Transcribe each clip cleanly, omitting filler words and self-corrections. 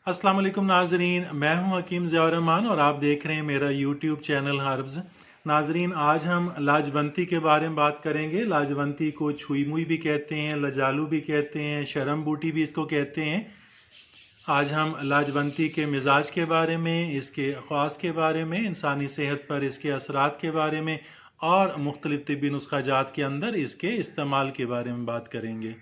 अस्सलाम वालेकुम नाजरीन, मैं हूं हकीम ज़िया रहमान और आप देख रहे हैं मेरा यूट्यूब चैनल हर्ब्स। नाजरीन, आज हम लाजवंती के बारे में बात करेंगे। लाजवंती को छुई मुई भी कहते हैं, लजालू भी कहते हैं, शरम बूटी भी इसको कहते हैं। आज हम लाजवंती के मिजाज के बारे में, इसके ख़ास के बारे में, इंसानी सेहत पर इसके असरात के बारे में और मुख्तलिफ तिब्बी नुस्ख़ाजात के अंदर इसके इस्तेमाल के बारे में बात करेंगे।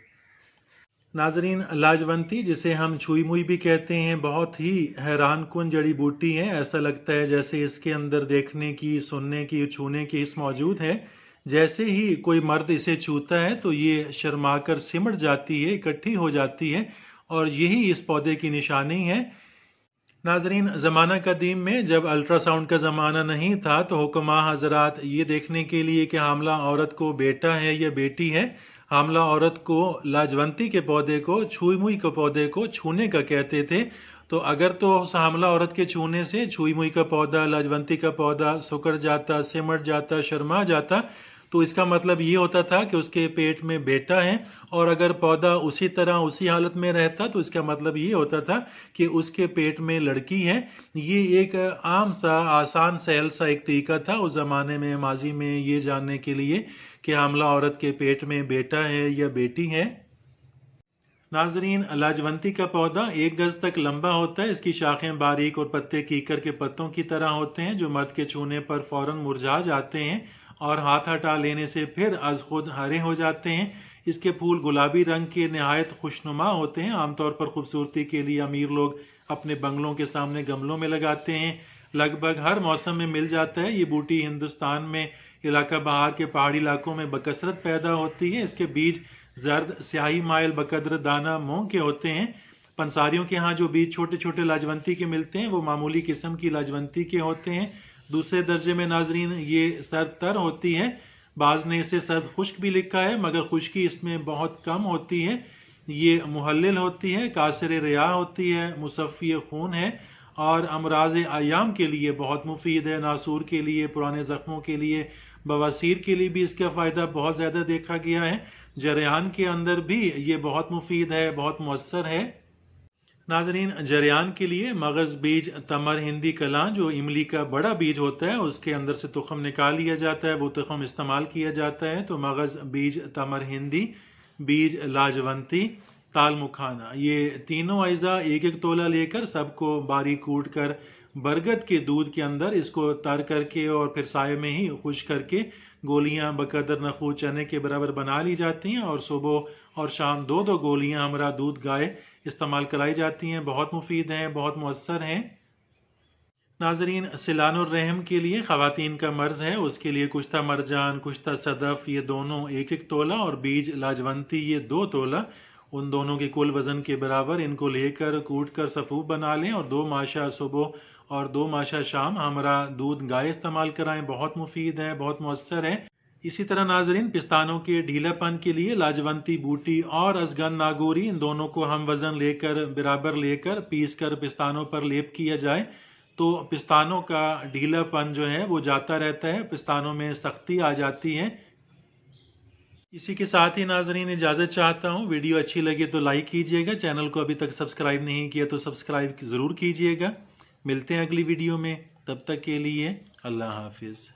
नाजरीन, लाजवंती जिसे हम छुई मुई भी कहते हैं, बहुत ही हैरान कुन जड़ी बूटी है। ऐसा लगता है जैसे इसके अंदर देखने की, सुनने की, छूने की हिस्स मौजूद है। जैसे ही कोई मर्द इसे छूता है तो ये शर्माकर सिमट जाती है, इकट्ठी हो जाती है और यही इस पौधे की निशानी है। नाजरीन, ज़माना कदीम में जब अल्ट्रासाउंड का ज़माना नहीं था तो हुक्मा हजरात ये देखने के लिए कि हामला औरत को बेटा है या बेटी है, हामला औरत को लाजवंती के पौधे को, छुई मुई के पौधे को छूने का कहते थे। तो अगर तो उस हामला औरत के छूने से छुई मुई का पौधा, लाजवंती का पौधा सुकड़ जाता, सिमट जाता, शर्मा जाता, तो इसका मतलब ये होता था कि उसके पेट में बेटा है। और अगर पौधा उसी तरह उसी हालत में रहता तो इसका मतलब ये होता था कि उसके पेट में लड़की है। ये एक आम सा, आसान, सहल सा एक तरीका था उस ज़माने में, माजी में, ये जानने के लिए कि हामला औरत के पेट में बेटा है या बेटी है। नाजरीन, लाजवंती का पौधा 1 गज तक लंबा होता है। इसकी शाखें बारीक और पत्ते कीकर के पत्तों की तरह होते हैं जो मर्द के छूने पर फौरन मुरझा जाते हैं और हाथ हटा लेने से फिर अज खुद हरे हो जाते हैं। इसके फूल गुलाबी रंग के नहायत खुशनुमा होते हैं। आमतौर पर खूबसूरती के लिए अमीर लोग अपने बंगलों के सामने गमलों में लगाते हैं। लगभग हर मौसम में मिल जाता है। ये बूटी हिंदुस्तान में इलाका बहार के पहाड़ी इलाकों में बकसरत पैदा होती है। इसके बीज जर्द, स्याही माइल, बकद्र दाना, मूंग के होते हैं। पंसारियों के यहाँ जो बीज छोटे छोटे लाजवंती के मिलते हैं वो मामूली किस्म की लाजवंती के होते हैं। दूसरे दर्जे में नाजरीन ये सर्द तर होती है। बाज ने इसे सर्द खुश्क भी लिखा है मगर खुश्की इसमें बहुत कम होती है। ये मुहल्लिल होती है, कासिर रिया होती है, मुसफ़ी खून है और अमराज आयाम के लिए बहुत मुफीद है। नासूर के लिए, पुराने ज़ख्मों के लिए, बवासीर के लिए भी इसका फ़ायदा बहुत ज़्यादा देखा गया है। जरियान के अंदर भी ये बहुत मुफीद है, बहुत मुअस्सर है। नाजरीन, जरियान के लिए मगज़ बीज तमर हिंदी कलां, जो इमली का बड़ा बीज होता है, उसके अंदर से तुख़म निकाल लिया जाता है, वो तुख़म इस्तेमाल किया जाता है। तो मगज़ बीज तमर हिंदी, बीज लाजवंती, ताल मुखाना, ये तीनों अज़ा 1-1 तोला लेकर सबको बारीक कूट कर बरगद के दूध के अंदर इसको तर करके और फिर साये में ही खुश करके गोलियां बकदर नखू चने के बराबर बना ली जाती हैं और सुबह और शाम 2-2 गोलियां हमरा दूध गाय इस्तेमाल कराई जाती हैं। बहुत मुफीद हैं, बहुत मुअस्सर हैं। नाजरीन, सिलानुर रहम के लिए ख़वातीन का मर्ज़ है, उसके लिए कुश्ता मरजान, कुश्ता सदफ़, ये दोनों 1-1 तोला और बीज लाजवंती ये 2 तोला, उन दोनों के कुल वज़न के बराबर इनको लेकर कूट कर सफ़ूफ बना लें और 2 माशा सुबह और 2 माशा शाम हमरा दूध गाय इस्तेमाल कराएं। बहुत मुफीद है, बहुत मुअस्सर है। इसी तरह नाजरीन, पिस्तानों के ढीलापन के लिए लाजवंती बूटी और अजगन नागोरी, इन दोनों को हम वज़न लेकर बराबर लेकर पीस कर पिस्तानों पर लेप किया जाए तो पिस्तानों का ढीलापन जो है वो जाता रहता है, पिस्तानों में सख्ती आ जाती है। इसी के साथ ही नाजरीन इजाज़त चाहता हूँ। वीडियो अच्छी लगे तो लाइक कीजिएगा, चैनल को अभी तक सब्सक्राइब नहीं किया तो सब्सक्राइब ज़रूर कीजिएगा। मिलते हैं अगली वीडियो में, तब तक के लिए अल्लाह हाफिज़।